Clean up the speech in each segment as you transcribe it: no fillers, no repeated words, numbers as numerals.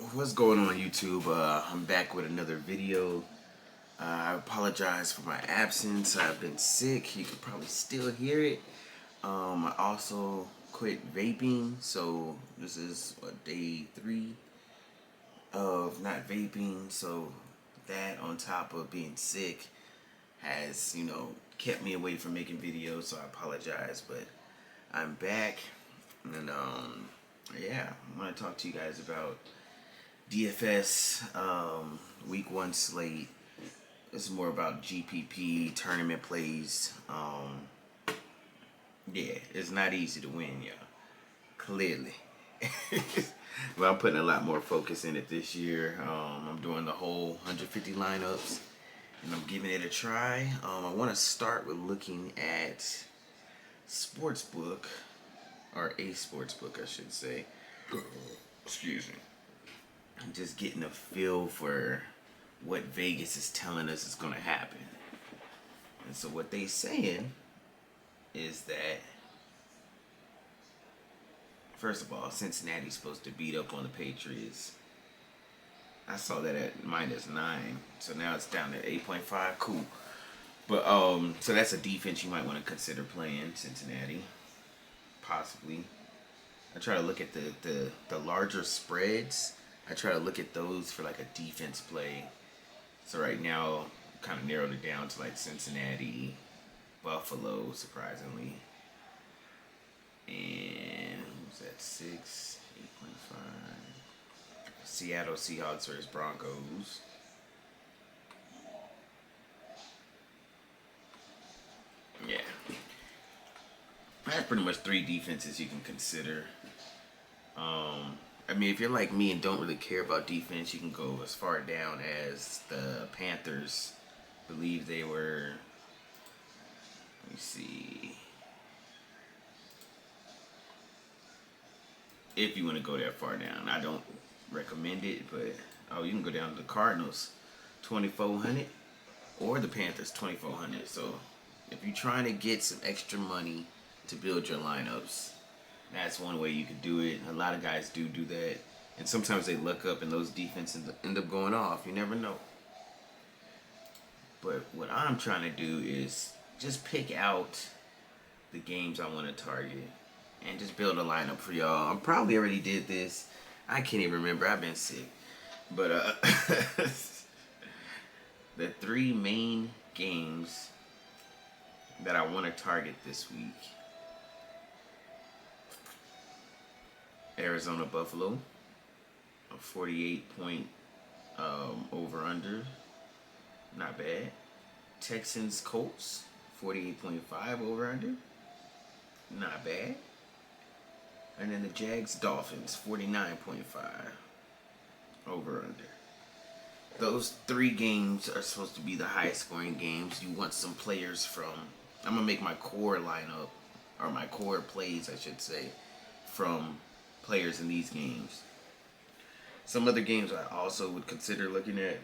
What's going on YouTube? I'm back with another video. I apologize for my absence. I've been sick. You can probably still hear it. I also quit vaping, so this is day 3 of not vaping. So that on top of being sick has, kept me away from making videos. So I apologize, but I'm back, and yeah, I want to talk to you guys about DFS week 1 slate. This is more about GPP tournament plays. Yeah, it's not easy to win, y'all. Clearly. But I'm putting a lot more focus in it this year. I'm doing the whole 150 lineups, and I'm giving it a try. I want to start with looking at sportsbook, or a sportsbook, I should say. Excuse me. I'm just getting a feel for what Vegas is telling us is going to happen. And so what they saying is that, first of all, Cincinnati's supposed to beat up on the Patriots. I saw that at -9, so now it's down to 8.5. Cool. But so that's a defense you might want to consider playing, Cincinnati, possibly. I try to look at the larger spreads. I try to look at those for like a defense play. So right now, kind of narrowed it down to like Cincinnati, Buffalo, surprisingly, and who's that? 6, 8.5. Seattle Seahawks versus Broncos. Yeah, that's pretty much 3 defenses you can consider. I mean, if you're like me and don't really care about defense, you can go as far down as the Panthers. I believe they were, let me see, if you want to go that far down. I don't recommend it, but you can go down to the Cardinals, 2,400, or the Panthers, 2,400. So if you're trying to get some extra money to build your lineups, that's one way you could do it. A lot of guys do that. And sometimes they look up and those defenses end up going off. You never know. But what I'm trying to do is just pick out the games I want to target and just build a lineup for y'all. I probably already did this. I can't even remember. I've been sick. But the 3 main games that I want to target this week: Arizona Buffalo, a 48-point over under, not bad. Texans Colts, 48.5 over under, not bad. And then the Jags Dolphins, 49.5 over under. Those 3 games are supposed to be the highest scoring games. You want some players from, I'm gonna make my core lineup, or my core plays I should say, from players in these games. Some other games I also would consider looking at.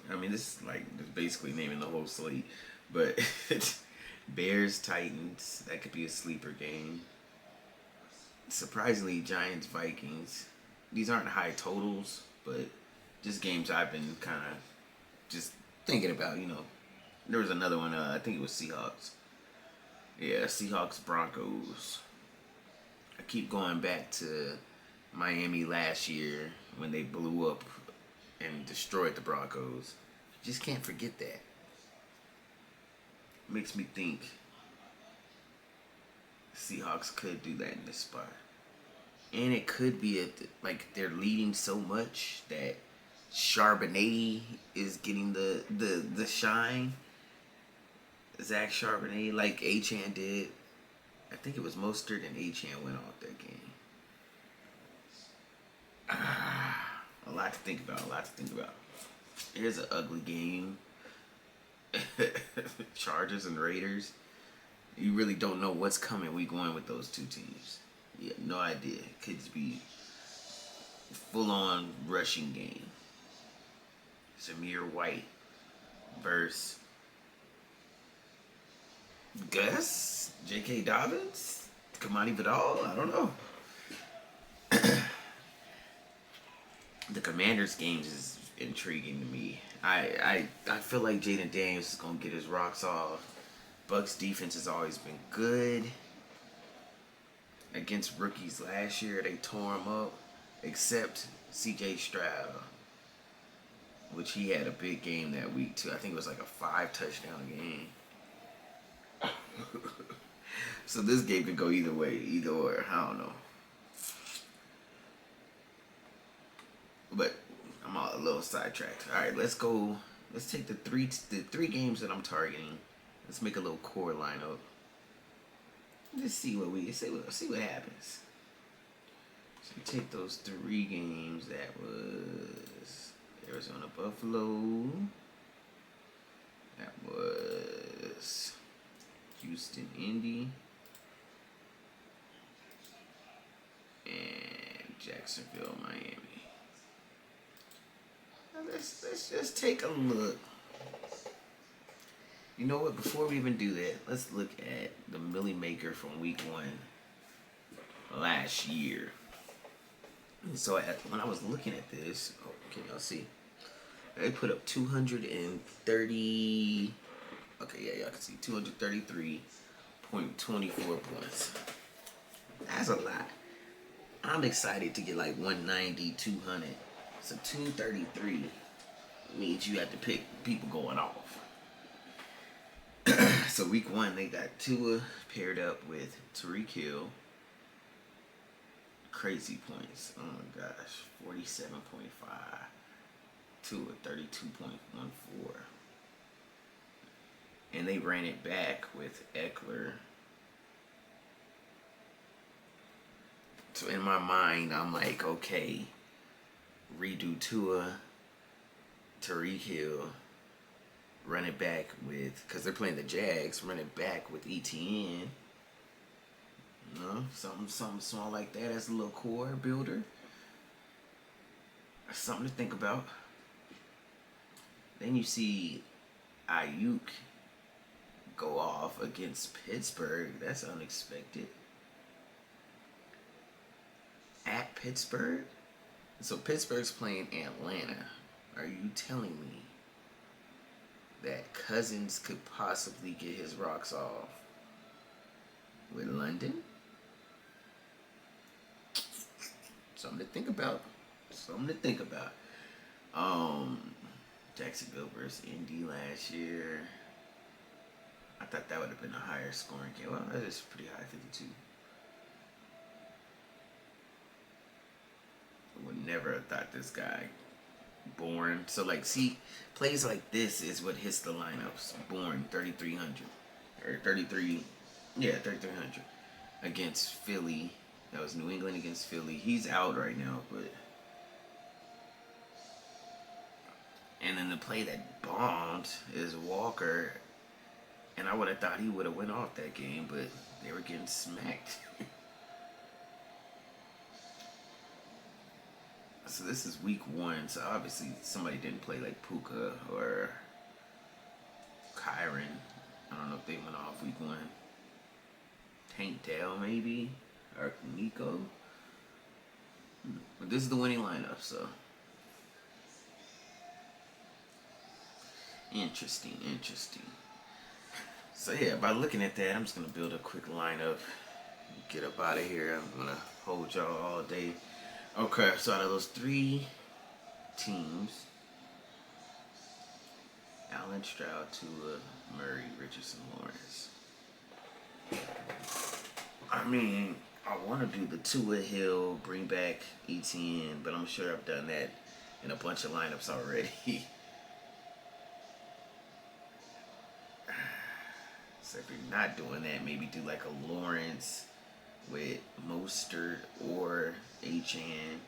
I mean, this is like basically naming the whole slate, but Bears Titans, that could be a sleeper game. Surprisingly, Giants Vikings. These aren't high totals, but just games I've been kind of just thinking about. There was another one. I think it was Seahawks. Yeah, Seahawks Broncos. I keep going back to Miami last year when they blew up and destroyed the Broncos. Just can't forget that. Makes me think Seahawks could do that in this spot. And it could be like they're leading so much that Charbonnet is getting the shine. Zach Charbonnet, like Achane did. I think it was Mostert and Achane went off that game. A lot to think about. Here's an ugly game. Chargers and Raiders. You really don't know what's coming week 1 with those 2 teams. You have no idea. It could just be full-on rushing game. Zamir White versus Gus, J.K. Dobbins, Kamani Vidal. I don't know. The Commanders games is intriguing to me. I feel like Jaden Daniels is gonna get his rocks off. Bucks defense has always been good. Against rookies last year, they tore him up, except C.J. Stroud, which he had a big game that week too. I think it was like a 5-touchdown game. So this game could go either way, either or. I don't know. But I'm a little sidetracked. All right, let's go. Let's take the three games that I'm targeting. Let's make a little core lineup. Just see what happens. So we take those 3 games. That was Arizona Buffalo. That was Houston Indy. And Jacksonville Miami. Now let's just take a look. You know what? Before we even do that, let's look at the Millie Maker from week 1 last year. And so when I was looking at this, can y'all see? They put up 230. Okay, yeah, y'all can see 233.24 points. That's a lot. I'm excited to get like 190, 200. So 233 means you have to pick people going off. So week 1, they got Tua paired up with Tyreek Hill. Crazy points. Oh my gosh. 47.5. Tua 32.14. And they ran it back with Eckler. So in my mind, I'm like, okay, redo Tua, Tyreek Hill, run it back with, because they're playing the Jags, run it back with ETN. You know, something small like that as a little core builder. Something to think about. Then you see Ayuk go off against Pittsburgh. That's unexpected. At Pittsburgh? So Pittsburgh's playing Atlanta. Are you telling me that Cousins could possibly get his rocks off with London? Something to think about. Jacksonville versus Indy last year. I thought that would have been a higher scoring game. Well, that is pretty high, 52. I would never have thought this guy. Born. So, like, see, plays like this is what hits the lineups. Born 3,300. Or 33. Yeah, 3,300. Against Philly. That was New England against Philly. He's out right now, but. And then the play that bombed is Walker. And I would have thought he would have went off that game, but they were getting smacked. So this is week 1. So obviously somebody didn't play like Puka or Kyron. I don't know if they went off week 1. Tank Dell maybe, or Nico. But this is the winning lineup, so interesting. So yeah, by looking at that, I'm just gonna build a quick lineup, get up out of here. I'm gonna hold y'all all day. Okay, so out of those 3 teams, Allen, Stroud, Tua, Murray, Richardson, Lawrence. I mean, I want to do the Tua Hill, bring back ETN, but I'm sure I've done that in a bunch of lineups already. So if you're not doing that, maybe do like a Lawrence with Mostert or HN.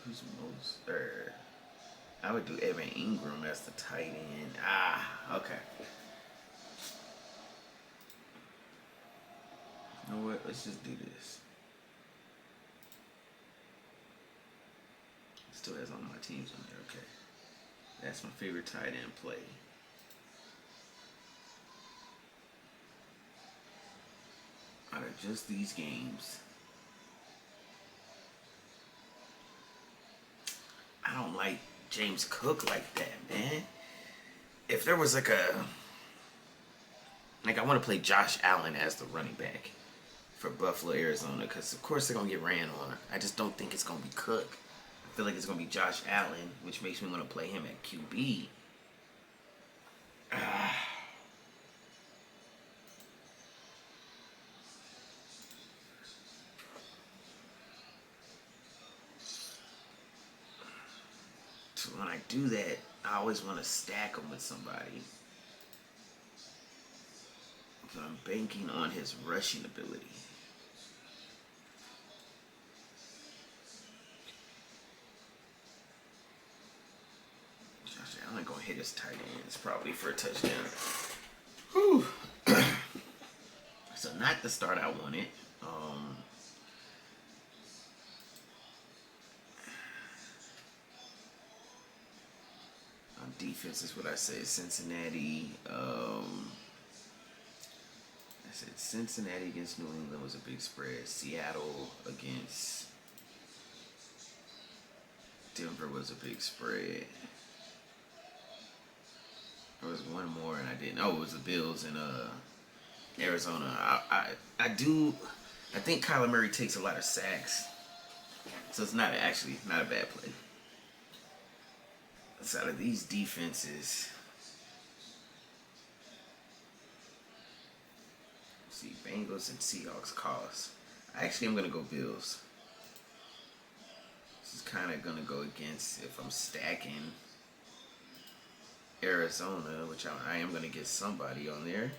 Who's Mostert? I would do Evan Ingram as the tight end. Okay. You know what? Let's just do this. Still has all my teams on there. Okay. That's my favorite tight end play. Out of just these games, don't like James Cook like that, man. If there was like I want to play Josh Allen as the running back for Buffalo, Arizona, because of course they're gonna get ran on. I just don't think it's gonna be Cook. I feel like it's gonna be Josh Allen, which makes me want to play him at QB. So when I do that, I always want to stack him with somebody. So I'm banking on his rushing ability. Josh Allen gonna hit his tight ends probably for a touchdown. Whew. So not the start I wanted. On defense is what I said. Cincinnati. I said Cincinnati against New England was a big spread. Seattle against Denver was a big spread. There was one more and I didn't. Oh, it was the Bills in Arizona. I think Kyler Murray takes a lot of sacks, so it's not a bad play. So out of these defenses, see, Bengals and Seahawks cost. I actually am gonna go Bills. This is kind of gonna go against if I'm stacking Arizona, which I am gonna get somebody on there.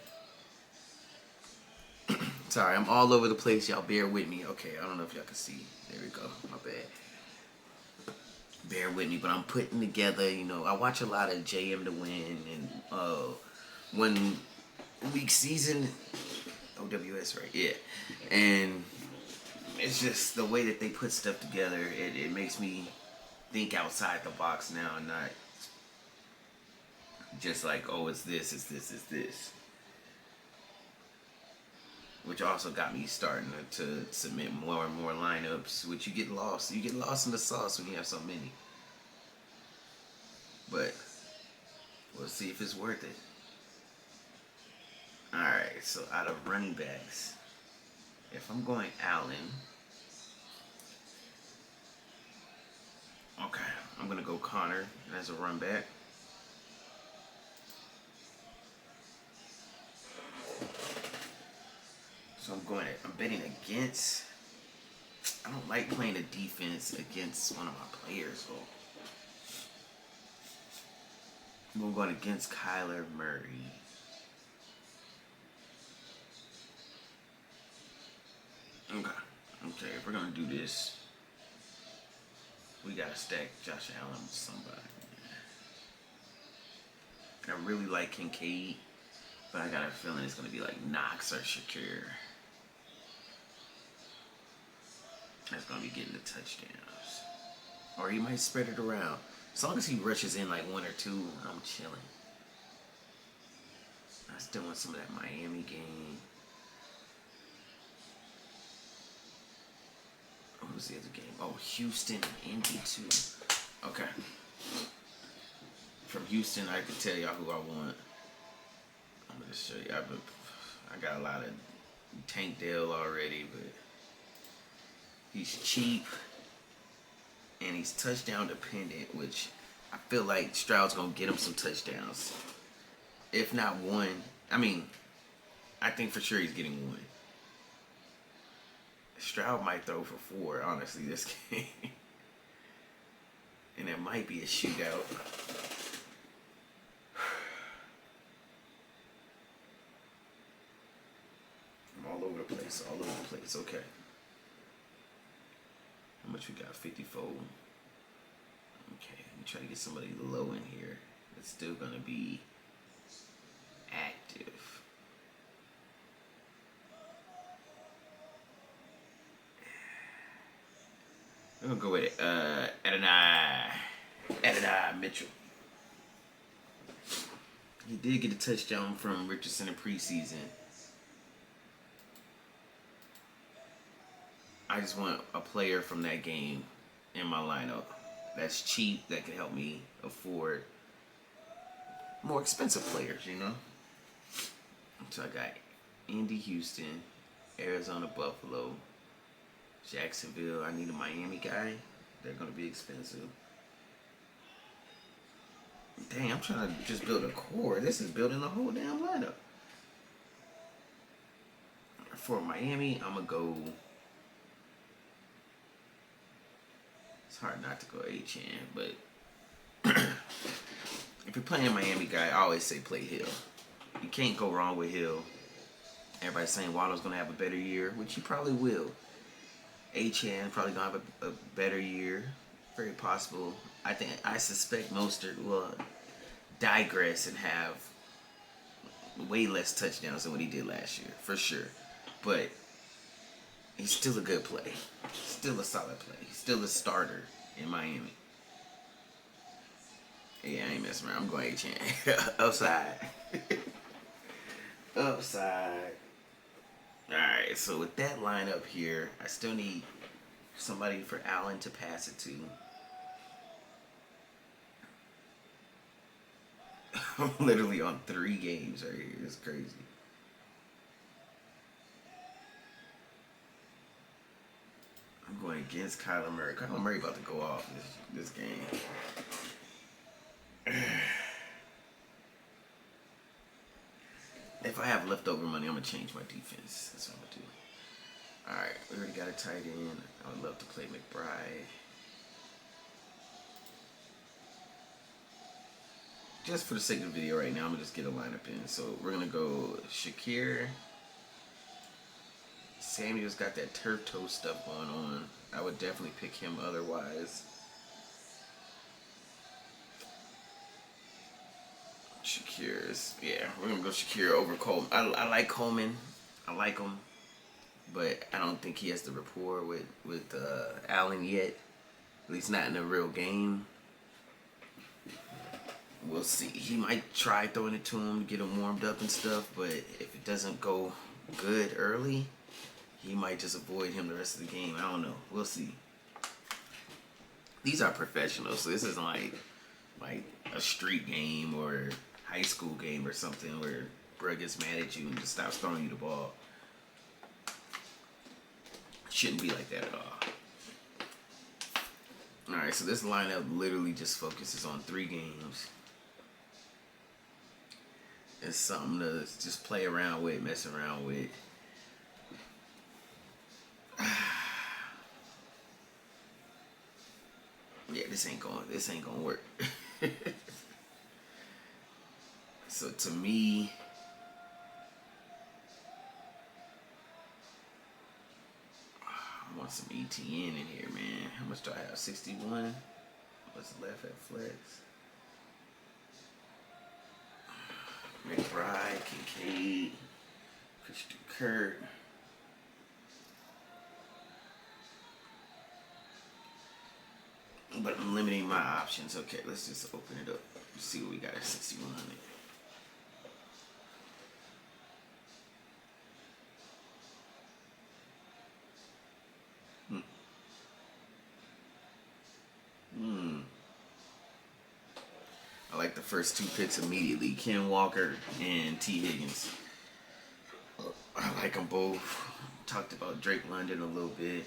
Sorry, I'm all over the place. Y'all bear with me. Okay, I don't know if y'all can see. There we go. My bad. Bear with me, but I'm putting together, I watch a lot of JM to Win and 1 week season. OWS, right? Yeah. And it's just the way that they put stuff together. It makes me think outside the box now and not just like, oh, it's this, it's this, it's this. Which also got me starting to submit more and more lineups, which you get lost. You get lost in the sauce when you have so many. But we'll see if it's worth it. Alright, so out of running backs, if I'm going Allen, okay, I'm going to go Connor as a run back. So I'm betting against. I don't like playing a defense against one of my players, though. I'm going against Kyler Murray. Okay, if we're going to do this, we got to stack Josh Allen with somebody. I really like Kincaid, but I got a feeling it's going to be like Knox or Shakir. That's going to be getting the touchdowns. Or he might spread it around. As long as he rushes in like 1 or 2, I'm chilling. I still want some of that Miami game. What was the other game? Oh, Houston and Indy too. Okay. From Houston, I can tell y'all who I want. I'm going to show you. I got a lot of Tank Dell already, but he's cheap and he's touchdown dependent, which I feel like Stroud's going to get him some touchdowns. If not one. I think for sure he's getting one. Stroud might throw for 4, honestly, this game. And it might be a shootout. I'm all over the place, okay. How much we got? 54. Okay, let me try to get somebody low in here that's still going to be active. I'm going to go with Adonai Mitchell. He did get a touchdown from Richardson in preseason. I just want a player from that game in my lineup. that's cheap, that can help me afford more expensive players, you know? So I got Indy, Houston, Arizona, Buffalo, Jacksonville. I need a Miami guy. They're going to be expensive. Dang, I'm trying to just build a core. This is building the whole damn lineup. For Miami, I'm going to go... It's hard not to go HN, but... if you're playing a Miami guy, I always say play Hill. You can't go wrong with Hill. Everybody's saying Waddle's going to have a better year, which he probably will. HN probably going to have a better year. Very possible. I suspect Mostert will digress and have way less touchdowns than what he did last year, for sure. But he's still a good play. Still a solid play. He's still a starter in Miami. Yeah, I ain't messing around. I'm going HN. Upside. Upside. Alright, so with that lineup here, I still need somebody for Allen to pass it to. I'm literally on 3 games right here. It's crazy. I'm going against Kyler Murray. Kyler Murray about to go off this game. If I have leftover money, I'm going to change my defense. That's what I'm going to do. Alright, we already got a tight end. I would love to play McBride. Just for the sake of the video right now, I'm going to just get a lineup in. So we're going to go Shakir. Samuel's got that turf toe stuff going on. I would definitely pick him otherwise. Shakir's, yeah, we're going to go Shakir over Coleman. I like Coleman. I like him. But I don't think he has the rapport with Allen yet. At least not in a real game. We'll see. He might try throwing it to him to get him warmed up and stuff, but if it doesn't go good early, he might just avoid him the rest of the game. I don't know. We'll see. These are professionals, so this isn't like a street game or high school game or something where bro gets mad at you and just stops throwing you the ball. Shouldn't be like that at all. Alright, so this lineup literally just focuses on 3 games. It's something to just play around with, mess around with. Yeah, this ain't gonna work. So to me, I want some ETN in here, man. How much do I have? 61? What's left at flex? McBride, Kincaid, Christian Kirk. But I'm limiting my options. Okay, let's just open it up. See what we got at 61. I like the first 2 picks immediately. Ken Walker and T. Higgins. I like them both. Talked about Drake London a little bit.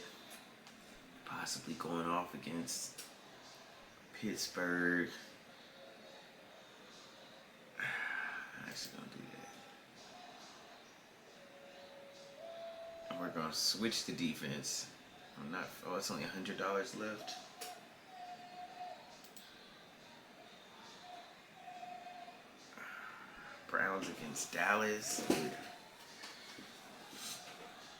Possibly going off against Pittsburgh. I'm actually going to do that. And we're going to switch the defense. It's only $100 left. Browns against Dallas.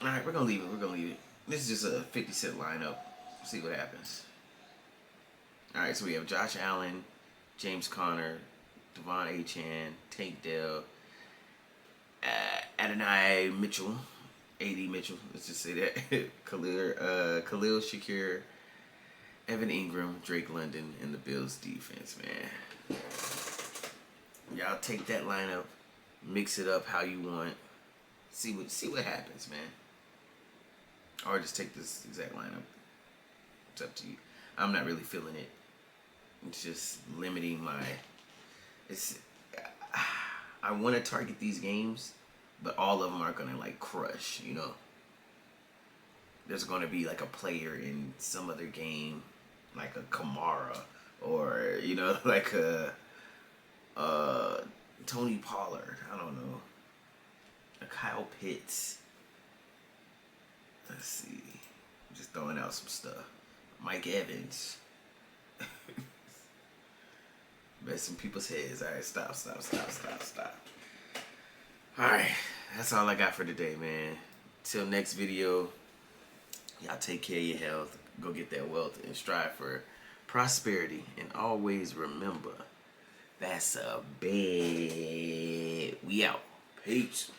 Alright, we're going to leave it. This is just a 50-cent lineup. See what happens. Alright, so we have Josh Allen, James Conner, Devon Achane, Tank Dell, Adonai Mitchell, A.D. Mitchell, let's just say that. Khalil Shakir, Evan Ingram, Drake London, and the Bills defense, man. Y'all take that lineup, mix it up how you want, see what happens, man. Or just take this exact lineup. It's up to you. I'm not really feeling it. It's just limiting my. It's. I want to target these games, but all of them are gonna like crush. You know. There's gonna be like a player in some other game, like a Kamara, or like a Tony Pollard. I don't know. A Kyle Pitts. Let's see. I'm just throwing out some stuff. Mike Evans. Messing people's heads. Alright, stop. Alright, that's all I got for today, man. Till next video, y'all take care of your health. Go get that wealth and strive for prosperity. And always remember, that's a bet. We out. Peace.